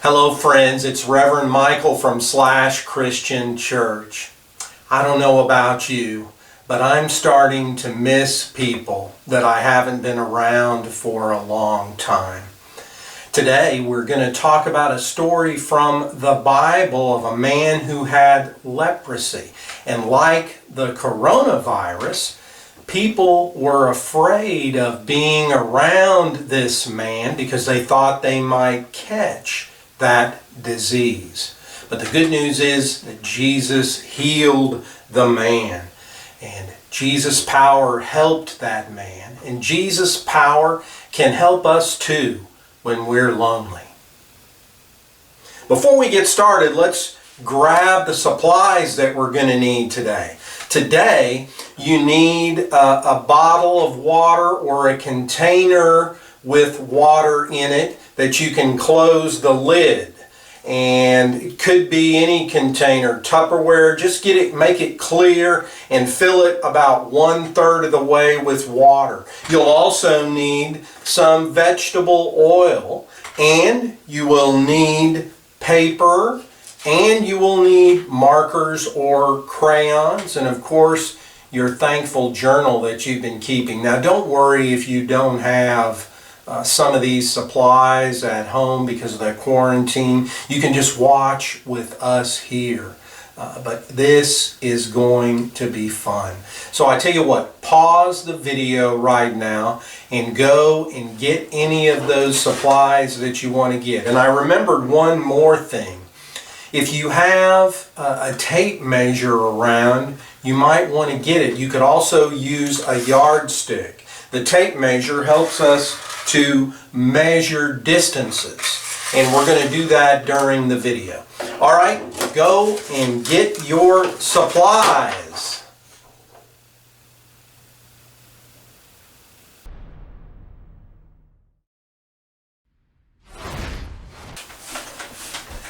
Hello friends, it's Reverend Michael from Christian Church. I don't know about you, but I'm starting to miss people that I haven't been around for a long time. Today we're going to talk about a story from the Bible of a man who had leprosy. And like the coronavirus, people were afraid of being around this man because they thought they might catch that disease. But the good news is that Jesus healed the man. And Jesus' power helped that man. And Jesus' power can help us too when we're lonely. Before we get started, let's grab the supplies that we're going to need today. Today, you need a bottle of water or a container with water in it that you can close the lid. And it could be any container, Tupperware. Just make it clear and fill it about 1/3 of the way with water. You'll also need some vegetable oil, and you will need paper, and you will need markers or crayons, and of course your thankful journal that you've been keeping. Now don't worry if you don't have some of these supplies at home because of the quarantine. You can just watch with us here. But this is going to be fun. So I tell you what, pause the video right now and go and get any of those supplies that you want to get. And I remembered one more thing. If you have a tape measure around, you might want to get it. You could also use a yardstick. The tape measure helps us to measure distances, and we're going to do that during the video. All right, go and get your supplies.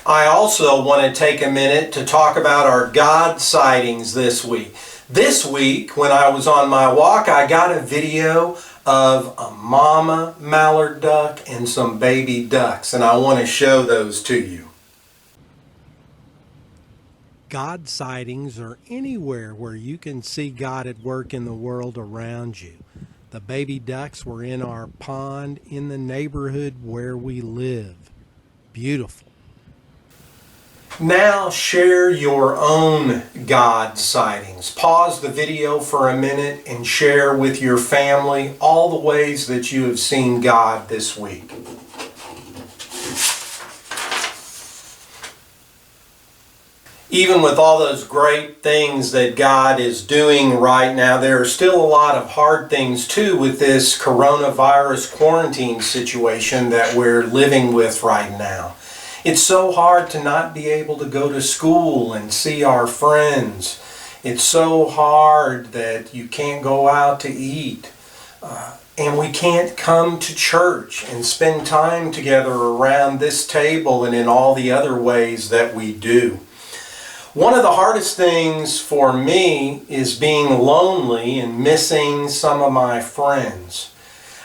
I also want to take a minute to talk about our God sightings this week. This week, when I was on my walk, I got a video of a mama mallard duck and some baby ducks, and I want to show those to you. God sightings are anywhere where you can see God at work in the world around you. The baby ducks were in our pond in the neighborhood where we live. Beautiful. Now share your own God sightings. Pause the video for a minute and share with your family all the ways that you have seen God this week. Even with all those great things that God is doing right now, there are still a lot of hard things too with this coronavirus quarantine situation that we're living with right now. It's so hard to not be able to go to school and see our friends. It's so hard that you can't go out to eat. And we can't come to church and spend time together around this table and in all the other ways that we do. One of the hardest things for me is being lonely and missing some of my friends.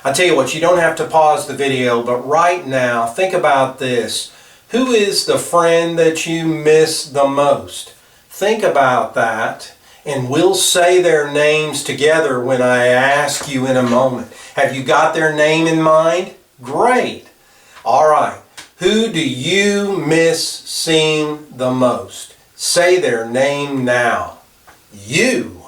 I tell you what, you don't have to pause the video, but right now, think about this. Who is the friend that you miss the most? Think about that, and we'll say their names together when I ask you in a moment. Have you got their name in mind? Great. All right. Who do you miss seeing the most? Say their name now. You.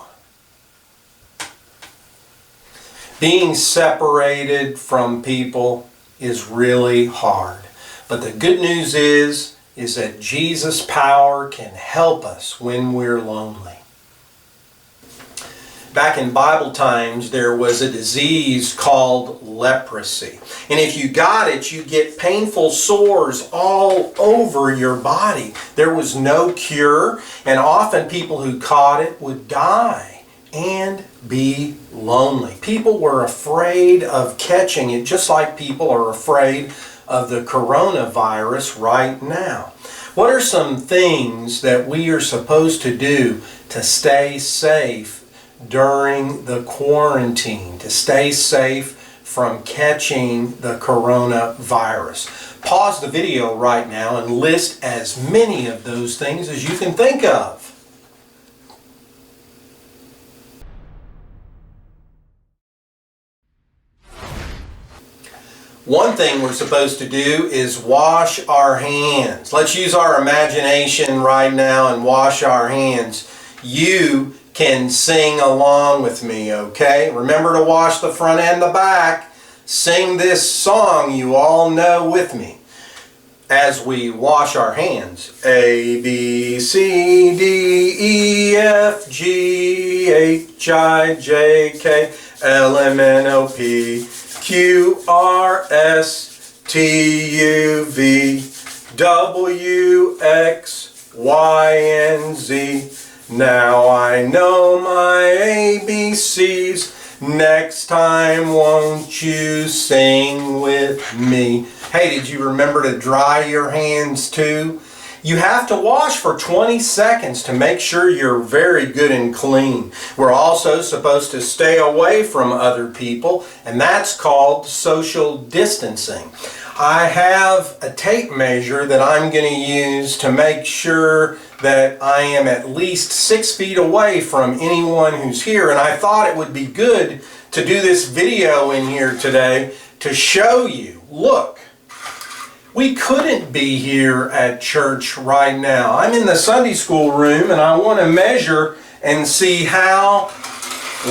Being separated from people is really hard. But the good news is that Jesus' power can help us when we're lonely. Back in Bible times, there was a disease called leprosy. And if you got it, you get painful sores all over your body. There was no cure, and often people who caught it would die and be lonely. People were afraid of catching it, just like people are afraid of the coronavirus right now. What are some things that we are supposed to do to stay safe during the quarantine, to stay safe from catching the coronavirus? Pause the video right now and list as many of those things as you can think of. One thing we're supposed to do is wash our hands. Let's use our imagination right now and wash our hands. You can sing along with me, okay? Remember to wash the front and the back. Sing this song you all know with me as we wash our hands. A, B, C, D, E, F, G, H, I, J, K, L, M, N, O, P, Q, R, S, T, U, V, W, X, Y, and Z. Now I know my ABCs. Next time won't you sing with me? Hey, did you remember to dry your hands too? You have to wash for 20 seconds to make sure you're very good and clean. We're also supposed to stay away from other people, and that's called social distancing. I have a tape measure that I'm going to use to make sure that I am at least 6 feet away from anyone who's here, and I thought it would be good to do this video in here today to show you. Look. We couldn't be here at church right now. I'm in the Sunday school room and I want to measure and see how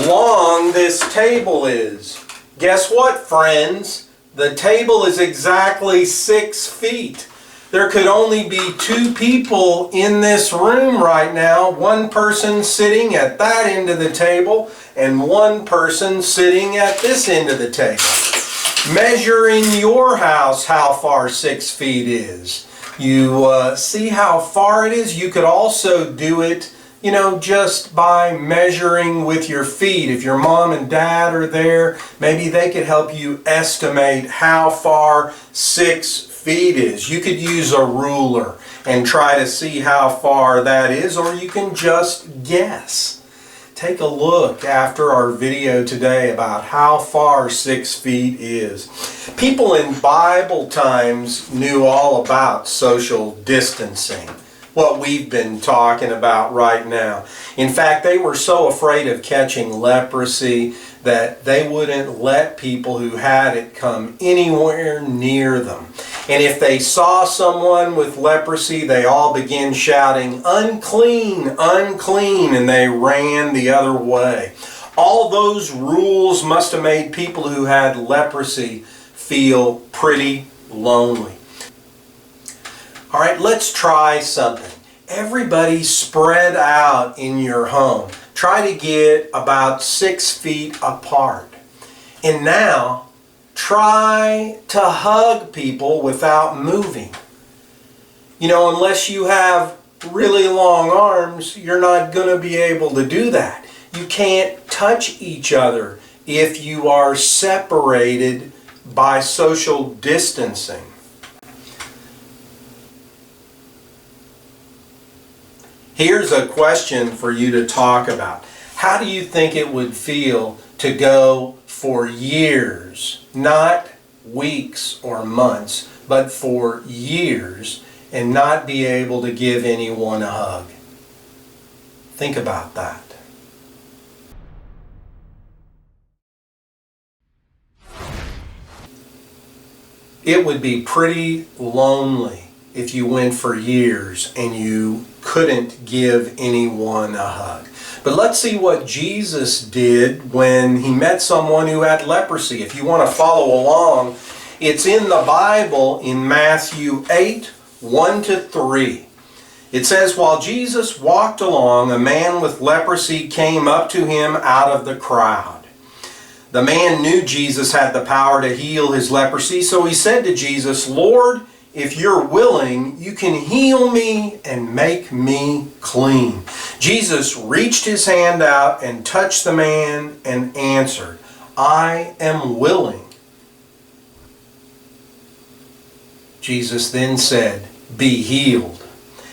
long this table is. Guess what, friends? The table is exactly 6 feet. There could only be 2 people in this room right now. One person sitting at that end of the table and one person sitting at this end of the table. Measure in your house how far 6 feet is. You see how far it is? You could also do it, just by measuring with your feet. If your mom and dad are there, maybe they could help you estimate how far 6 feet is. You could use a ruler and try to see how far that is, or you can just guess. Take a look after our video today about how far 6 feet is. People in Bible times knew all about social distancing, what we've been talking about right now. In fact, they were so afraid of catching leprosy that they wouldn't let people who had it come anywhere near them. And if they saw someone with leprosy, they all began shouting, "Unclean, unclean," and they ran the other way. All those rules must have made people who had leprosy feel pretty lonely. All right, let's try something. Everybody spread out in your home. Try to get about 6 feet apart. And now, try to hug people without moving. Unless you have really long arms, you're not going to be able to do that. You can't touch each other if you are separated by social distancing. Here's a question for you to talk about. How do you think it would feel to go for years, not weeks or months, but for years, and not be able to give anyone a hug? Think about that. It would be pretty lonely if you went for years and you couldn't give anyone a hug. But let's see what Jesus did when he met someone who had leprosy. If you want to follow along, it's in the Bible in Matthew 8, 1-3. It says, "While Jesus walked along, a man with leprosy came up to him out of the crowd. The man knew Jesus had the power to heal his leprosy, so he said to Jesus, 'Lord, if you're willing, you can heal me and make me clean.' Jesus reached his hand out and touched the man and answered, 'I am willing.' Jesus then said, 'Be healed.'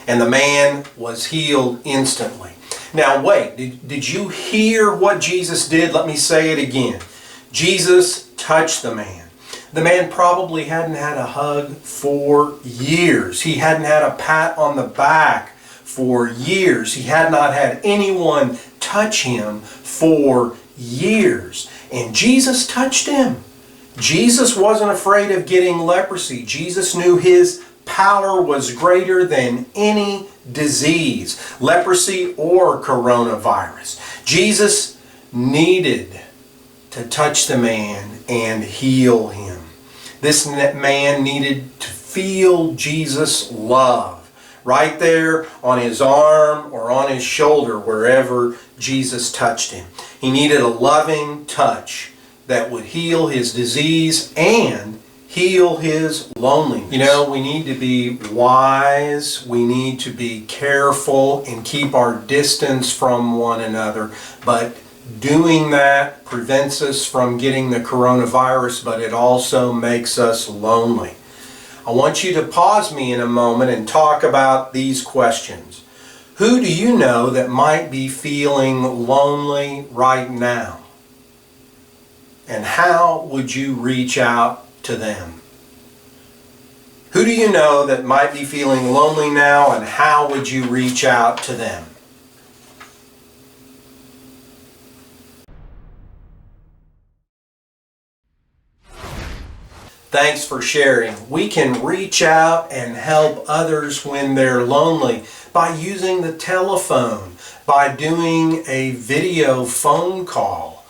And the man was healed instantly." Now wait, did you hear what Jesus did? Let me say it again. Jesus touched the man. The man probably hadn't had a hug for years. He hadn't had a pat on the back for years. He had not had anyone touch him for years. And Jesus touched him. Jesus wasn't afraid of getting leprosy. Jesus knew his power was greater than any disease, leprosy or coronavirus. Jesus needed to touch the man and heal him. This man needed to feel Jesus' love right there on his arm or on his shoulder, wherever Jesus touched him. He needed a loving touch that would heal his disease and heal his loneliness. You know, we need to be wise, we need to be careful and keep our distance from one another, but doing that prevents us from getting the coronavirus, but it also makes us lonely. I want you to pause me in a moment and talk about these questions. Who do you know that might be feeling lonely right now? And how would you reach out to them? Who do you know that might be feeling lonely now, and how would you reach out to them? Thanks for sharing. We can reach out and help others when they're lonely by using the telephone, by doing a video phone call.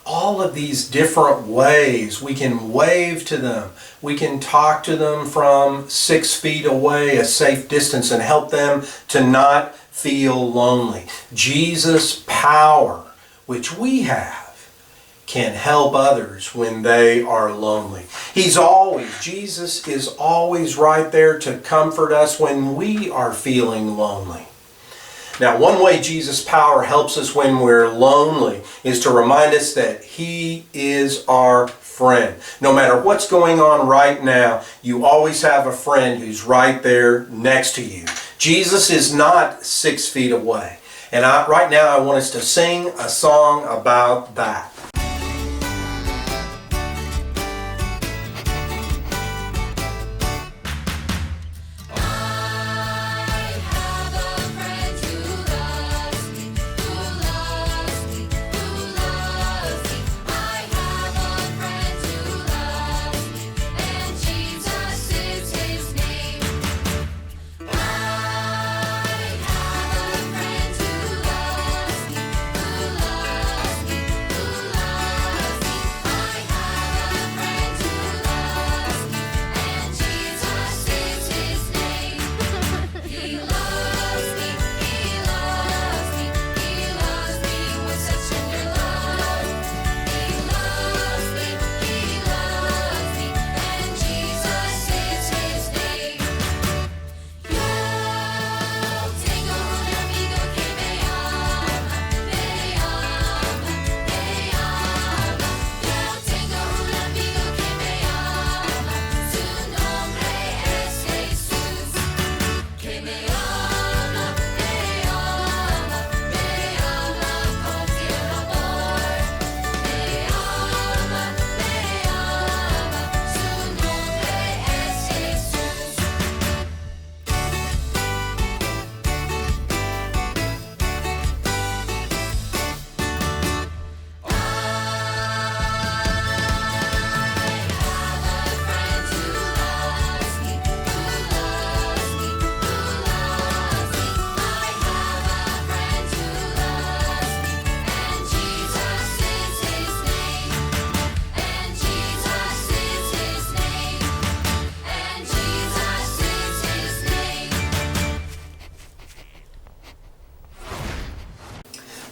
All of these different ways. We can wave to them. We can talk to them from 6 feet away, a safe distance, and help them to not feel lonely. Jesus' power, which we have, can help others when they are lonely. Jesus is always right there to comfort us when we are feeling lonely. Now, one way Jesus' power helps us when we're lonely is to remind us that He is our friend. No matter what's going on right now, you always have a friend who's right there next to you. Jesus is not 6 feet away. And right now I want us to sing a song about that.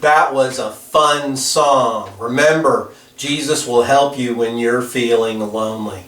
That was a fun song. Remember, Jesus will help you when you're feeling lonely.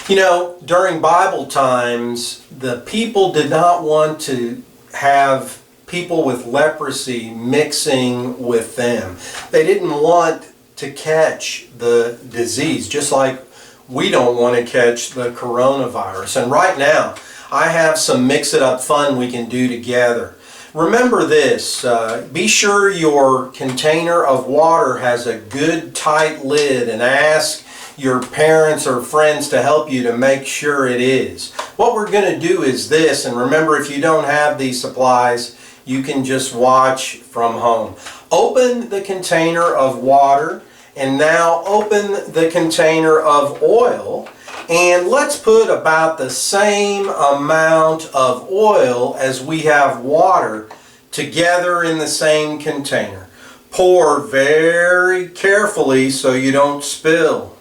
You know, during Bible times, the people did not want to have people with leprosy mixing with them. They didn't want to catch the disease, just like we don't want to catch the coronavirus. And right now, I have some mix-it-up fun we can do together. Remember this, be sure your container of water has a good tight lid, and ask your parents or friends to help you to make sure it is. What we're going to do is this, and remember, if you don't have these supplies, you can just watch from home. Open the container of water, and now open the container of oil, and let's put about the same amount of oil as we have water together in the same container. Pour very carefully so you don't spill.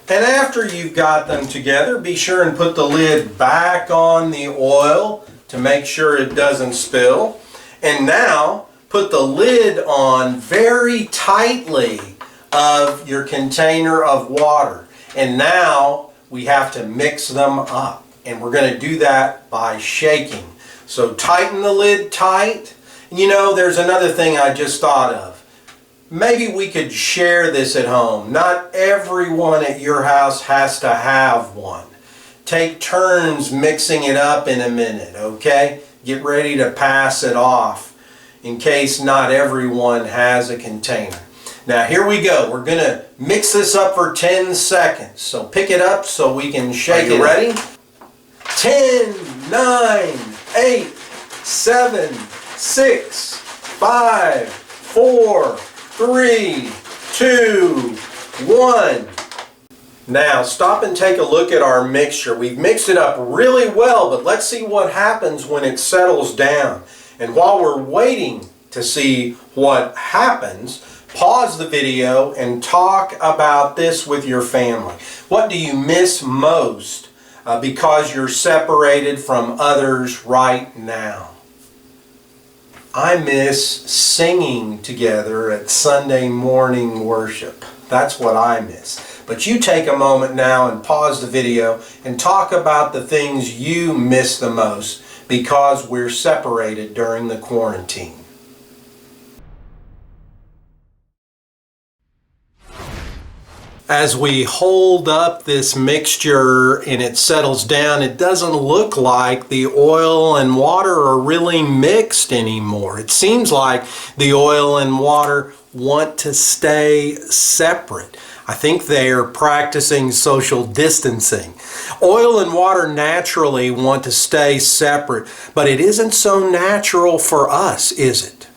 And after you've got them together, be sure and put the lid back on the oil to make sure it doesn't spill. And now put the lid on very tightly of your container of water. And now we have to mix them up. And we're going to do that by shaking. So tighten the lid tight. You know, there's another thing I just thought of. Maybe we could share this at home. Not everyone at your house has to have one. Take turns mixing it up in a minute, okay? Get ready to pass it off in case not everyone has a container. Now here we go. We're going to mix this up for 10 seconds. So pick it up so we can shake it. Are you ready? 10, 9, 8, 7, 6, 5, 4, 3, 2, 1. Now stop and take a look at our mixture. We've mixed it up really well, but let's see what happens when it settles down. And while we're waiting to see what happens, pause the video and talk about this with your family. What do you miss most because you're separated from others right now? I miss singing together at Sunday morning worship. That's what I miss. But you take a moment now and pause the video and talk about the things you miss the most because we're separated during the quarantine. As we hold up this mixture and it settles down, it doesn't look like the oil and water are really mixed anymore. It seems like the oil and water want to stay separate. I think they are practicing social distancing. Oil and water naturally want to stay separate, but it isn't so natural for us, is it?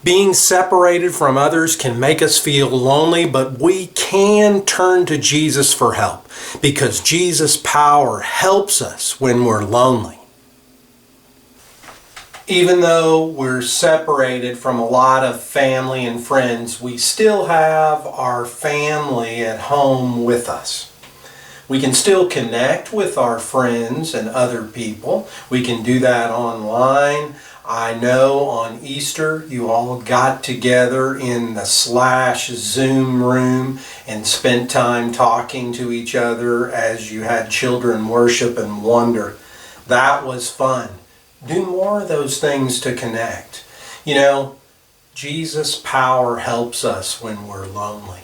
Being separated from others can make us feel lonely, but we can turn to Jesus for help because Jesus' power helps us when we're lonely. Even though we're separated from a lot of family and friends, we still have our family at home with us. We can still connect with our friends and other people. We can do that online. I know on Easter you all got together in the /Zoom room and spent time talking to each other as you had children worship and wonder. That was fun. Do more of those things to connect. You know, Jesus' power helps us when we're lonely.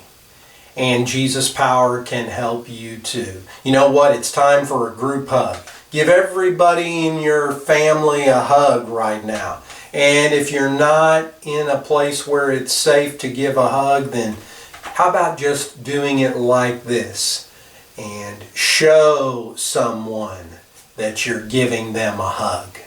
And Jesus' power can help you too. You know what? It's time for a group hug. Give everybody in your family a hug right now. And if you're not in a place where it's safe to give a hug, then how about just doing it like this and show someone that you're giving them a hug.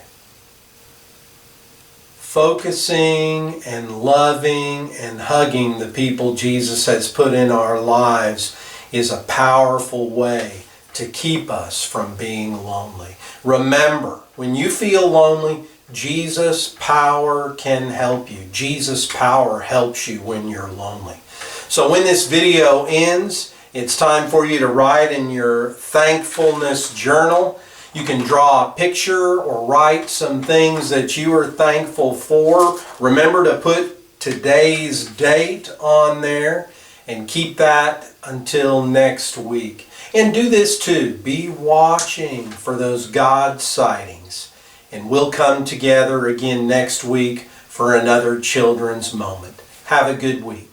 Focusing and loving and hugging the people Jesus has put in our lives is a powerful way to keep us from being lonely. Remember, when you feel lonely, Jesus' power can help you. Jesus' power helps you when you're lonely. So when this video ends, it's time for you to write in your thankfulness journal. You can draw a picture or write some things that you are thankful for. Remember to put today's date on there and keep that until next week. And do this too. Be watching for those God sightings. And we'll come together again next week for another Children's Moment. Have a good week.